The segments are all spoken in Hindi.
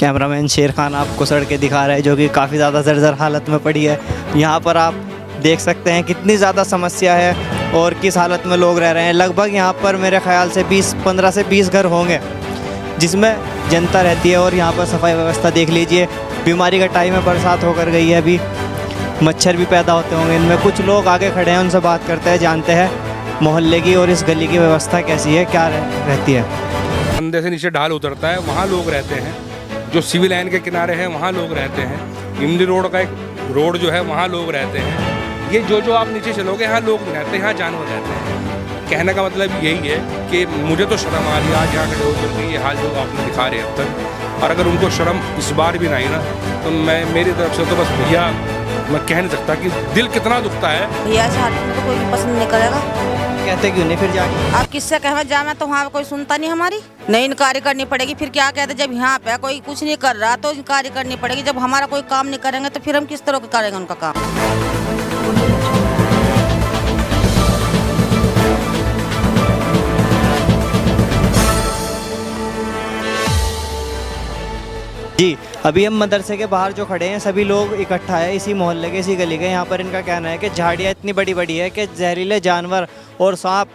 कैमरामैन शेर खान आपको सड़कें दिखा रहा है जो कि काफ़ी ज़्यादा जर्जर हालत में पड़ी है। यहाँ पर आप देख सकते हैं कितनी ज़्यादा समस्या है और किस हालत में लोग रह रहे हैं। लगभग यहाँ पर मेरे ख्याल से 15 से 20 घर होंगे जिसमें जनता रहती है। और यहाँ पर सफाई व्यवस्था देख लीजिए, बीमारी का टाइम है, बरसात होकर गई है, अभी मच्छर भी पैदा होते होंगे इनमें। कुछ लोग आगे खड़े हैं, उनसे बात करते हैं, जानते हैं मोहल्ले की और इस गली की व्यवस्था कैसी है, क्या रहती है। कंधे से नीचे ढाल उतरता है, वहाँ लोग रहते हैं। जो सिविल लाइन के किनारे हैं वहाँ लोग रहते हैं। इमली रोड का एक रोड जो है वहाँ लोग रहते हैं। ये जो आप नीचे चलोगे यहाँ लोग नहीं रहते, यहाँ जानवर रहते हैं। कहने का मतलब यही है कि मुझे तो शर्म आ रही है आज यहाँ खड़े होकर के ये हाल जो आपने दिखा रहे हैं अब तक। और अगर उनको शर्म इस बार भी नहीं ना तो मैं मेरी तरफ से तो बस भैया मैं कह नहीं सकता कि दिल कितना दुखता है। भैया ऐसे हालत में तो कोई भी पसंद नहीं करेगा। कहते क्यों नहीं फिर जाके? आप किससे कहवे जावे तो वहाँ कोई सुनता नहीं हमारी। नहीं इनकारी करनी पड़ेगी। फिर क्या कहते जब यहाँ पे कोई कुछ नहीं कर रहा तो इनकारी करनी पड़ेगी। जब हमारा कोई काम नहीं करेंगे तो फिर हम किस तरह करेंगे उनका काम। जी, अभी हम मदरसे के बाहर जो खड़े हैं सभी लोग इकट्ठा है इसी मोहल्ले के, इसी गली के। यहाँ पर इनका कहना है कि झाड़ियाँ इतनी बड़ी बड़ी है कि जहरीले जानवर और सांप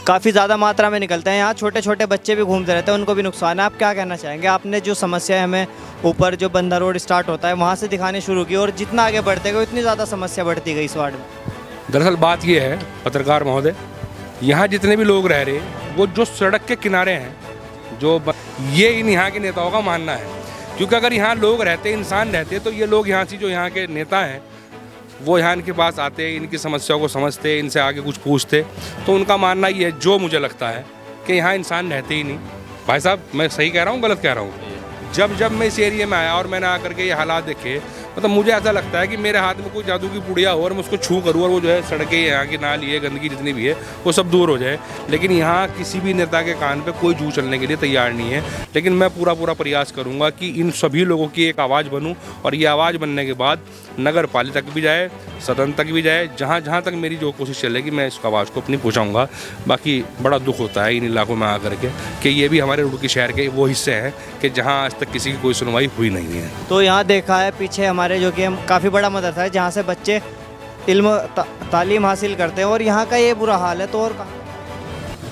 काफ़ी ज़्यादा मात्रा में निकलते हैं। यहाँ छोटे छोटे बच्चे भी घूमते रहते हैं, उनको भी नुकसान है। आप क्या कहना चाहेंगे? आपने जो समस्या है हमें ऊपर जो बंदा रोड स्टार्ट होता है वहाँ से दिखानी शुरू की और जितना आगे बढ़ते गए उतनी ज़्यादा समस्या बढ़ती गई इस वार्ड में। दरअसल बात ये है पत्रकार महोदय, यहाँ जितने भी लोग रह रहे हैं वो जो सड़क के किनारे हैं जो ये इन यहाँ के नेताओं का मानना है। क्योंकि अगर यहाँ लोग रहते, इंसान रहते तो ये लोग यहाँ से जो यहाँ के नेता हैं वो यहाँ इनके पास आते, इनकी समस्याओं को समझते, इनसे आगे कुछ पूछते। तो उनका मानना ये है, जो मुझे लगता है कि यहाँ इंसान रहते ही नहीं। भाई साहब मैं सही कह रहा हूँ गलत कह रहा हूँ? जब मैं इस एरिया में आया और मैंने आकर के ये हालात देखे, मतलब मुझे ऐसा लगता है कि मेरे हाथ में कोई जादू की पुड़िया हो और मैं उसको छू करूँ और वो जो है सड़कें यहाँ की नाली है, गंदगी जितनी भी है वो सब दूर हो जाए। लेकिन यहाँ किसी भी नेता के कान पे कोई जू चलने के लिए तैयार नहीं है। लेकिन मैं पूरा प्रयास करूँगा कि इन सभी लोगों की एक आवाज़ बनूँ और ये आवाज़ बनने के बाद नगर पालिका तक भी जाए, सदन तक भी जाए, जहाँ तक मेरी जो कोशिश चलेगी मैं इस आवाज़ को अपनी पहुँचाऊँगा। बाकी बड़ा दुख होता है इन इलाकों में आकर के कि ये भी हमारे रुड़की शहर के वो हिस्से हैं कि जहाँ आज तक किसी की कोई सुनवाई हुई नहीं है। तो यहाँ देखा है पीछे हमारे जो कि हम काफ़ी बड़ा मदरसा है जहाँ से बच्चे इल्म तालीम हासिल करते हैं और यहाँ का ये बुरा हाल है। तो और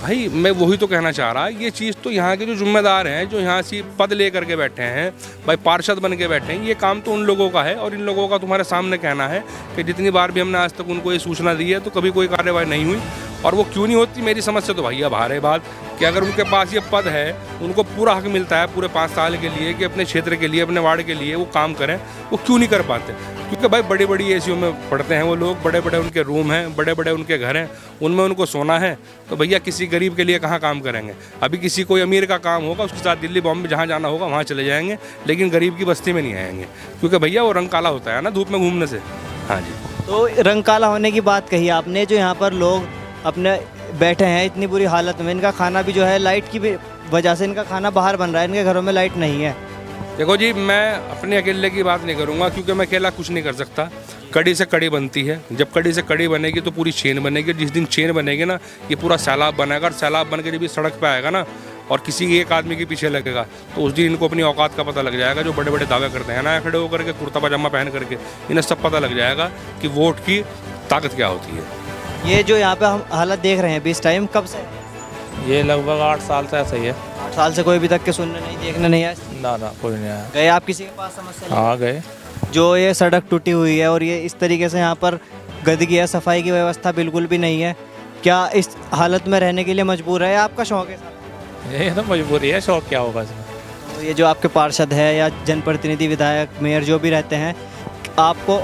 भाई मैं वही तो कहना चाह रहा, ये चीज़ तो यहाँ के जो जिम्मेदार हैं, जो यहाँ से पद ले करके बैठे हैं, भाई पार्षद बन के बैठे हैं, ये काम तो उन लोगों का है। और इन लोगों का तुम्हारे सामने कहना है कि जितनी बार भी हमने आज तक उनको ये सूचना दी है तो कभी कोई कार्रवाई नहीं हुई। और वो क्यों नहीं होती मेरी समझ से तो भैया बाहर है बात कि अगर उनके पास ये पद है, उनको पूरा हक मिलता है पूरे 5 साल के लिए कि अपने क्षेत्र के लिए, अपने वार्ड के लिए वो काम करें, वो क्यों नहीं कर पाते? क्योंकि भाई बड़ी बड़ी एसीओ में पढ़ते हैं वो लोग, बड़े बड़े उनके रूम हैं, बड़े बड़े उनके घर हैं, उनमें उनको सोना है। तो भैया किसी गरीब के लिए कहाँ काम करेंगे? अभी किसी कोई अमीर का काम होगा उसके साथ दिल्ली बॉम्बे जहाँ जाना होगा वहाँ चले जाएंगे, लेकिन गरीब की बस्ती में नहीं आएंगे क्योंकि भैया वो रंग काला होता है ना धूप में घूमने से। हाँ जी, तो रंग काला होने की बात कही आपने। जो यहाँ पर लोग अपने बैठे हैं इतनी बुरी हालत में, इनका खाना भी जो है लाइट की वजह से इनका खाना बाहर बन रहा है, इनके घरों में लाइट नहीं है। देखो जी, मैं अपने अकेले की बात नहीं करूँगा क्योंकि मैं अकेला कुछ नहीं कर सकता। कड़ी से कड़ी बनती है, जब कड़ी से कड़ी बनेगी तो पूरी चेन बनेगी। जिस दिन चेन बनेगी ना ये पूरा सैलाब बनेगा और सैलाब बन के जब ये सड़क पे आएगा ना और किसी एक आदमी के पीछे लगेगा तो उस दिन इनको अपनी औकात का पता लग जाएगा। जो बड़े बड़े दावे करते हैं ना खड़े होकर के कुर्ता पजामा पहन करके, इन्हें सब पता लग जाएगा कि वोट की ताकत क्या होती है। ये जो यहाँ पे हम हालत देख रहे हैं अभी इस टाइम कब से? ये लगभग 8 साल से ऐसा ही है। 8 साल से कोई अभी तक के सुनने नहीं, देखने नहीं आया? ना कोई नहीं आया। गए आप किसी के पास समस्या? हाँ गए। जो ये सड़क टूटी हुई है और ये इस तरीके से यहाँ पर गंदगी है, सफाई की व्यवस्था बिल्कुल भी नहीं है, क्या इस हालत में रहने के लिए मजबूर है या आपका शौक है? ये तो मजबूरी है, शौक क्या होगा इसमें। तो ये जो आपके पार्षद है या जनप्रतिनिधि, विधायक, मेयर जो भी रहते हैं, आपको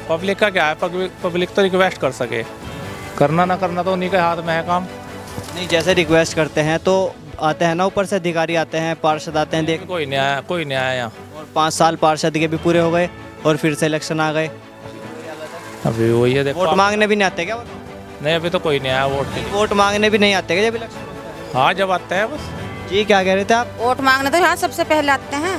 पब्लिक का क्या है? पब्लिक तो रिक्वेस्ट कर सके, करना ना करना तो उन्हीं के हाथ में है काम। नहीं, जैसे रिक्वेस्ट करते हैं तो आते हैं ना ऊपर से अधिकारी आते हैं, पार्षद आते हैं, देख कोई नहीं आया यहाँ। और 5 साल पार्षद के भी पूरे हो गए और फिर से इलेक्शन आ गए। अभी वही है, देखो वोट मांगने भी नहीं आते क्या? नहीं अभी तो कोई नहीं आया वोट मांगने भी नहीं आते क्या जब इलेक्शन होता है? हाँ जब आते हैं बस। जी क्या कह रहे थे आप? वोट मांगने तो यहाँ सबसे पहले आते हैं।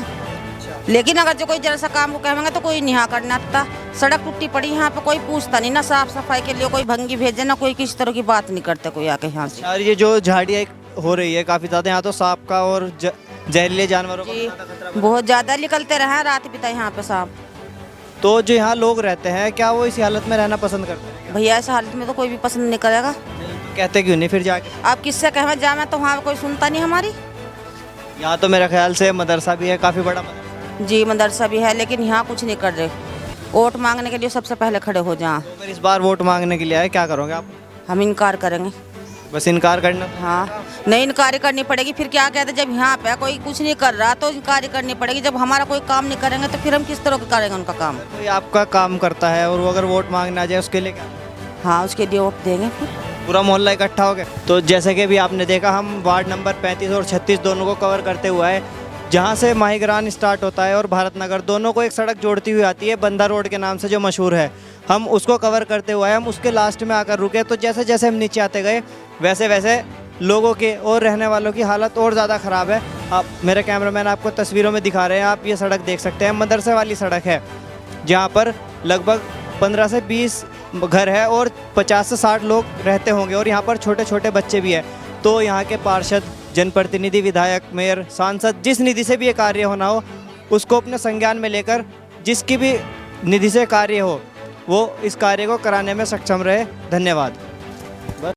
लेकिन अगर जो कोई जरा सा काम को कहेंगे तो कोई नहीं यहाँ करना आता। सड़क टूटी पड़ी यहाँ पे कोई पूछता नहीं, ना साफ सफाई के लिए कोई भंगी भेजे, ना कोई किसी तरह की बात नहीं करते कोई आके यहाँ से। और ये जो झाड़ियाँ हो रही है काफ़ी ज़्यादा। यहाँ तो सांप का और जहरीले जानवरों का जी ज़्यादा खतरा बना। बहुत ज़्यादा निकलते रहे हैं रात बिता यहाँ पे सांप। तो जो यहाँ लोग रहते हैं क्या वो इसी हालत में रहना पसंद करते हैं? भैया ऐसे हालत में तो कोई भी पसंद नहीं करेगा। कहते क्यों नहीं फिर जाके? आप किससे कहें जाए तो वहाँ कोई सुनता नहीं हमारी। यहाँ तो मेरे ख्याल से मदरसा भी है, काफ़ी बड़ा मदरसा। जी मदरसा भी है लेकिन यहाँ कुछ नहीं कर रहे। वोट मांगने के लिए सबसे पहले खड़े हो जाएं। तो अगर इस बार वोट मांगने के लिए आए क्या करोगे आप? हम इनकार करेंगे। बस इनकार करना? हाँ नहीं इनकार करनी पड़ेगी। फिर क्या कहते जब यहाँ पे कोई कुछ नहीं कर रहा तो इनकार करनी पड़ेगी। जब हमारा कोई काम नहीं करेंगे तो फिर हम किस तरह का करेंगे उनका काम। कोई आपका काम करता है और वो अगर वोट मांगने आ जाए उसके लिए क्या? हाँ उसके लिए वोट देंगे फिर। पूरा मोहल्ला इकट्ठा हो गया। तो जैसे कि भी आपने देखा हम वार्ड नंबर 35 और 36 दोनों को कवर करते हुए है, जहाँ से माहीग्रान स्टार्ट होता है और भारत नगर दोनों को एक सड़क जोड़ती हुई आती है बंदा रोड के नाम से जो मशहूर है। हम उसको कवर करते हुए हम उसके लास्ट में आकर रुके। तो जैसे जैसे हम नीचे आते गए वैसे वैसे लोगों के और रहने वालों की हालत और ज़्यादा ख़राब है। आप मेरे कैमरामैन आपको तस्वीरों में दिखा रहे हैं, आप ये सड़क देख सकते हैं, मदरसे वाली सड़क है जहाँ पर लगभग 15 से 20 घर है और 50 से 60 लोग रहते होंगे और यहाँ पर छोटे छोटे बच्चे भी हैं। तो यहाँ के पार्षद, जनप्रतिनिधि, विधायक, मेयर, सांसद, जिस निधि से भी ये कार्य होना हो उसको अपने संज्ञान में लेकर जिसकी भी निधि से कार्य हो वो इस कार्य को कराने में सक्षम रहे। धन्यवाद।